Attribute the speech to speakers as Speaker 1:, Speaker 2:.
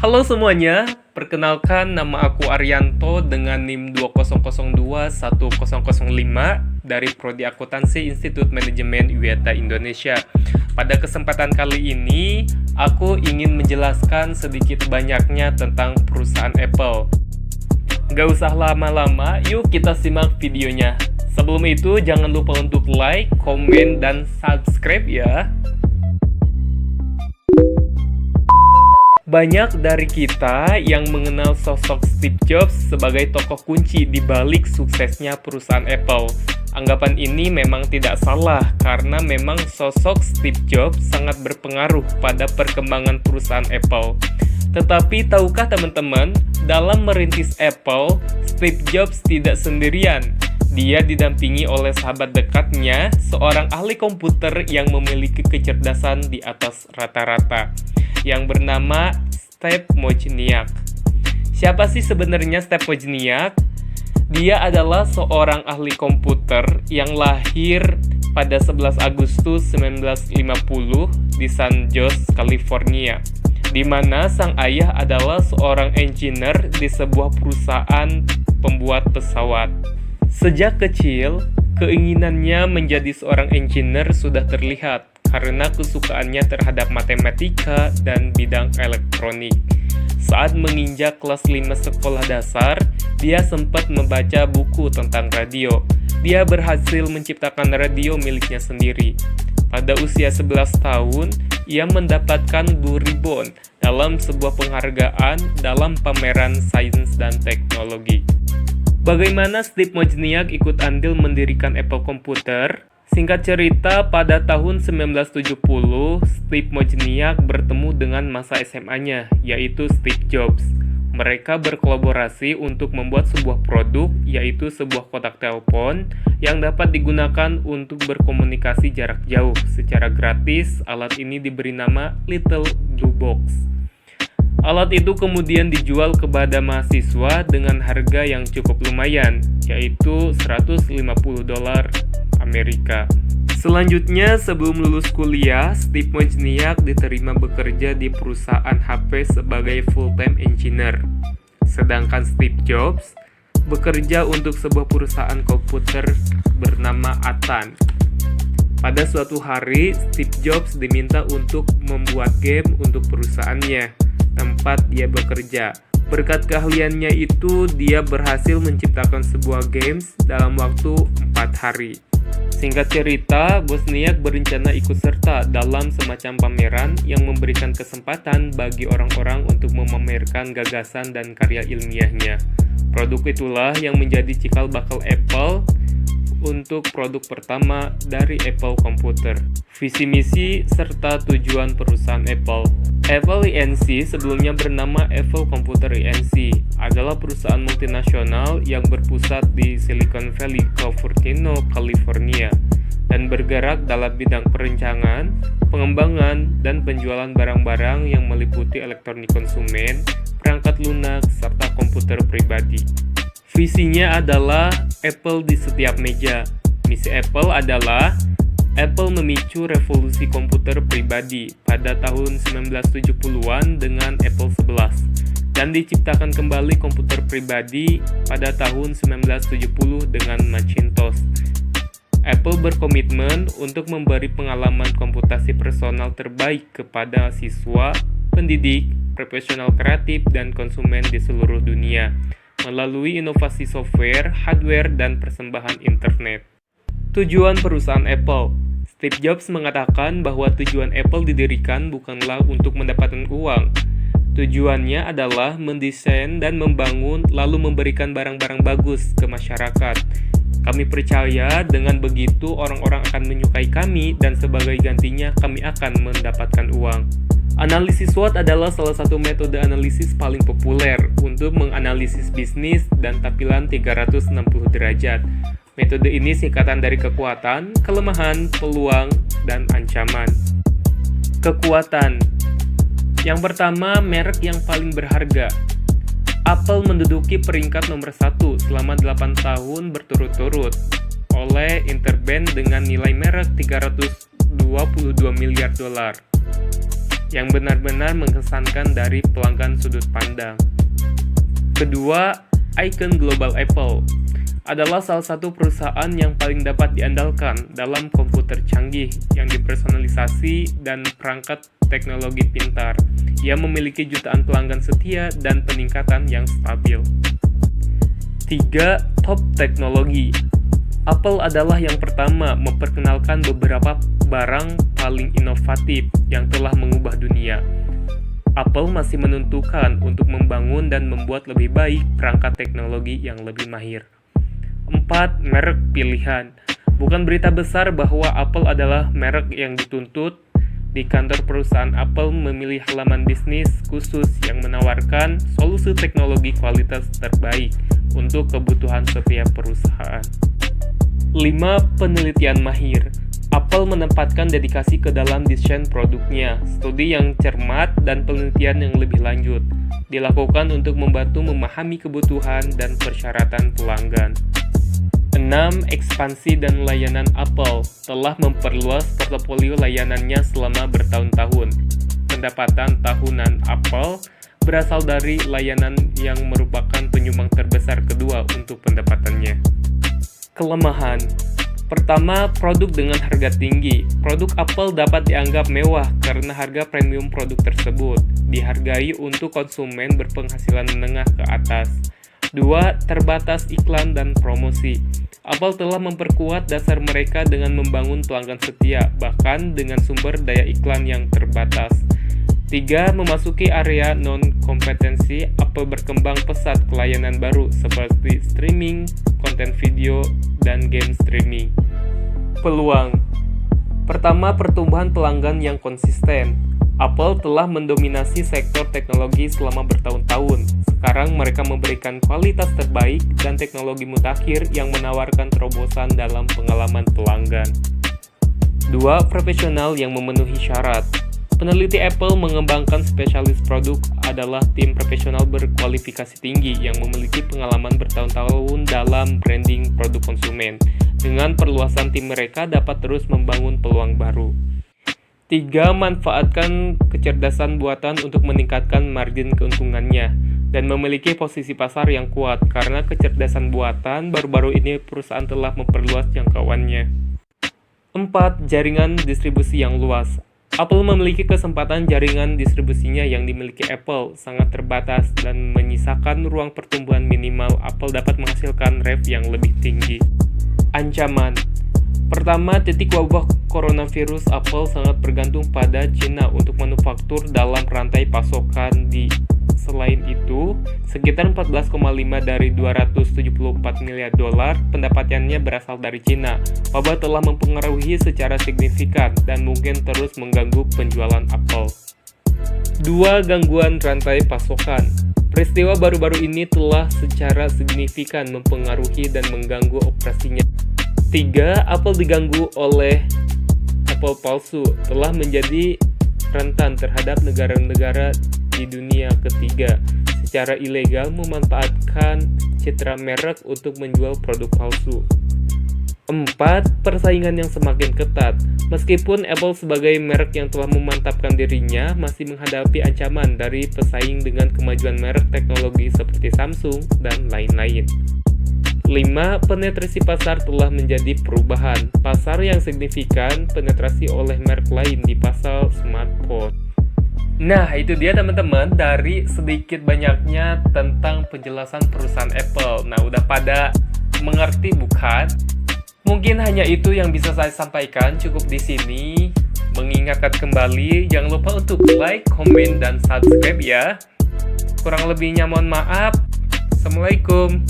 Speaker 1: Halo semuanya, perkenalkan nama aku Arianto dengan NIM 20021005 dari Prodi Akuntansi Institut Manajemen UIATA Indonesia. Pada kesempatan kali ini, aku ingin menjelaskan sedikit banyaknya tentang perusahaan Apple. Gak usah lama-lama, yuk kita simak videonya. Sebelum itu, jangan lupa untuk like, komen, dan subscribe ya. Banyak dari kita yang mengenal sosok Steve Jobs sebagai tokoh kunci di balik suksesnya perusahaan Apple. Anggapan ini memang tidak salah karena memang sosok Steve Jobs sangat berpengaruh pada perkembangan perusahaan Apple. Tetapi tahukah teman-teman, dalam merintis Apple, Steve Jobs tidak sendirian. Dia didampingi oleh sahabat dekatnya, seorang ahli komputer yang memiliki kecerdasan di atas rata-rata, yang bernama Steve Wozniak. Siapa sih sebenarnya Steve Wozniak? Dia adalah seorang ahli komputer yang lahir pada 11 Agustus 1950 di San Jose, California, di mana sang ayah adalah seorang engineer di sebuah perusahaan pembuat pesawat. Sejak kecil, keinginannya menjadi seorang engineer sudah terlihat karena kesukaannya terhadap matematika dan bidang elektronik. Saat menginjak kelas 5 sekolah dasar, dia sempat membaca buku tentang radio. Dia berhasil menciptakan radio miliknya sendiri. Pada usia 11 tahun, ia mendapatkan Blue Ribbon dalam sebuah penghargaan dalam pameran sains dan teknologi. Bagaimana Steve Wozniak ikut andil mendirikan Apple Computer? Singkat cerita, pada tahun 1970, Steve Wozniak bertemu dengan masa SMA-nya, yaitu Steve Jobs. Mereka berkolaborasi untuk membuat sebuah produk, yaitu sebuah kotak telepon yang dapat digunakan untuk berkomunikasi jarak jauh. Secara gratis, alat ini diberi nama Little Blue Box. Alat itu kemudian dijual kepada mahasiswa dengan harga yang cukup lumayan, yaitu $150 Amerika. Selanjutnya, sebelum lulus kuliah, Steve Wozniak diterima bekerja di perusahaan HP sebagai full-time engineer. Sedangkan Steve Jobs bekerja untuk sebuah perusahaan komputer bernama Atan. Pada suatu hari, Steve Jobs diminta untuk membuat game untuk perusahaannya, tempat dia bekerja. Berkat keahliannya itu, dia berhasil menciptakan sebuah games dalam waktu 4 hari. Singkat cerita, Wozniak berencana ikut serta dalam semacam pameran yang memberikan kesempatan bagi orang-orang untuk memamerkan gagasan dan karya ilmiahnya. Produk itulah yang menjadi cikal bakal Apple untuk produk pertama dari Apple Computer. Visi misi serta tujuan perusahaan Apple. Apple Inc. sebelumnya bernama Apple Computer Inc. adalah perusahaan multinasional yang berpusat di Silicon Valley, Cupertino, California, dan bergerak dalam bidang perencanaan, pengembangan, dan penjualan barang-barang yang meliputi elektronik konsumen, perangkat lunak, serta komputer pribadi. Visinya adalah Apple di setiap meja. Misi Apple adalah Apple memicu revolusi komputer pribadi pada tahun 1970-an dengan Apple 11 dan diciptakan kembali komputer pribadi pada tahun 1970 dengan Macintosh. Apple berkomitmen untuk memberi pengalaman komputasi personal terbaik kepada siswa, pendidik, profesional kreatif, dan konsumen di seluruh dunia melalui inovasi software, hardware, dan persembahan internet. Tujuan perusahaan Apple. Steve Jobs mengatakan bahwa tujuan Apple didirikan bukanlah untuk mendapatkan uang. Tujuannya adalah mendesain dan membangun lalu memberikan barang-barang bagus ke masyarakat. Kami percaya dengan begitu orang-orang akan menyukai kami dan sebagai gantinya kami akan mendapatkan uang. Analisis SWOT adalah salah satu metode analisis paling populer untuk menganalisis bisnis dan tampilan 360 derajat. Metode ini singkatan dari kekuatan, kelemahan, peluang, dan ancaman. Kekuatan. Yang pertama, merek yang paling berharga. Apple menduduki peringkat nomor 1 selama 8 tahun berturut-turut oleh Interbrand dengan nilai merek $322 miliar. yang benar-benar mengesankan dari pelanggan sudut pandang. Kedua, ikon global Apple adalah salah satu perusahaan yang paling dapat diandalkan dalam komputer canggih yang dipersonalisasi dan perangkat teknologi pintar. Ia memiliki jutaan pelanggan setia dan peningkatan yang stabil. 3. Top teknologi. Apple adalah yang pertama memperkenalkan beberapa barang paling inovatif yang telah mengubah dunia. Apple masih menentukan untuk membangun dan membuat lebih baik perangkat teknologi yang lebih mahir. 4. Merek pilihan. Bukan berita besar bahwa Apple adalah merek yang dituntut. Di kantor perusahaan Apple memilih halaman bisnis khusus yang menawarkan solusi teknologi kualitas terbaik untuk kebutuhan setiap perusahaan. 5. Penelitian mahir. Apple menempatkan dedikasi ke dalam desain produknya. Studi yang cermat dan penelitian yang lebih lanjut dilakukan untuk membantu memahami kebutuhan dan persyaratan pelanggan. 6. Ekspansi dan layanan. Apple telah memperluas portofolio layanannya selama bertahun-tahun. Pendapatan tahunan Apple berasal dari layanan yang merupakan penyumbang terbesar kedua untuk pendapatannya. Kelemahan. Pertama, produk dengan harga tinggi. Produk Apple dapat dianggap mewah karena harga premium produk tersebut dihargai untuk konsumen berpenghasilan menengah ke atas. 2. Terbatas iklan dan promosi. Apple telah memperkuat dasar mereka dengan membangun pelanggan setia, bahkan dengan sumber daya iklan yang terbatas. 3. Memasuki area non-kompetensi. Apple berkembang pesat ke layanan baru seperti streaming, konten video, dan game streaming. Peluang. Pertama, pertumbuhan pelanggan yang konsisten. Apple telah mendominasi sektor teknologi selama bertahun-tahun. Sekarang mereka memberikan kualitas terbaik dan teknologi mutakhir yang menawarkan terobosan dalam pengalaman pelanggan. 2. Profesional yang memenuhi syarat. Peneliti Apple mengembangkan spesialis produk adalah tim profesional berkualifikasi tinggi yang memiliki pengalaman bertahun-tahun dalam branding produk konsumen. Dengan perluasan tim mereka dapat terus membangun peluang baru. 3. Manfaatkan kecerdasan buatan untuk meningkatkan margin keuntungannya dan memiliki posisi pasar yang kuat. Karena kecerdasan buatan, baru-baru ini perusahaan telah memperluas jangkauannya. 4. Jaringan distribusi yang luas. Apple memiliki kesempatan jaringan distribusinya yang dimiliki Apple sangat terbatas dan menyisakan ruang pertumbuhan minimal. Apple dapat menghasilkan rev yang lebih tinggi. Ancaman. Pertama, titik wabah coronavirus. Apple sangat bergantung pada China untuk manufaktur dalam rantai pasokan Selain itu, sekitar 14,5 dari 274 miliar dolar pendapatannya berasal dari China. Wabah telah mempengaruhi secara signifikan dan mungkin terus mengganggu penjualan Apple. 2. Gangguan rantai pasokan. Peristiwa baru-baru ini telah secara signifikan mempengaruhi dan mengganggu operasinya. 3. Apple diganggu oleh Apple palsu telah menjadi rentan terhadap negara-negara di dunia ketiga secara ilegal memanfaatkan citra merek untuk menjual produk palsu. 4. Persaingan yang semakin ketat. Meskipun Apple sebagai merek yang telah memantapkan dirinya masih menghadapi ancaman dari pesaing dengan kemajuan merek teknologi seperti Samsung dan lain-lain. 5. Penetrasi pasar telah menjadi perubahan. Pasar yang signifikan penetrasi oleh merek lain di pasar smartphone. Nah, itu dia teman-teman dari sedikit banyaknya tentang penjelasan perusahaan Apple. Nah, udah pada mengerti bukan? Mungkin hanya itu yang bisa saya sampaikan, cukup di sini. Mengingatkan kembali, jangan lupa untuk like, komen, dan subscribe ya. Kurang lebihnya mohon maaf. Assalamualaikum.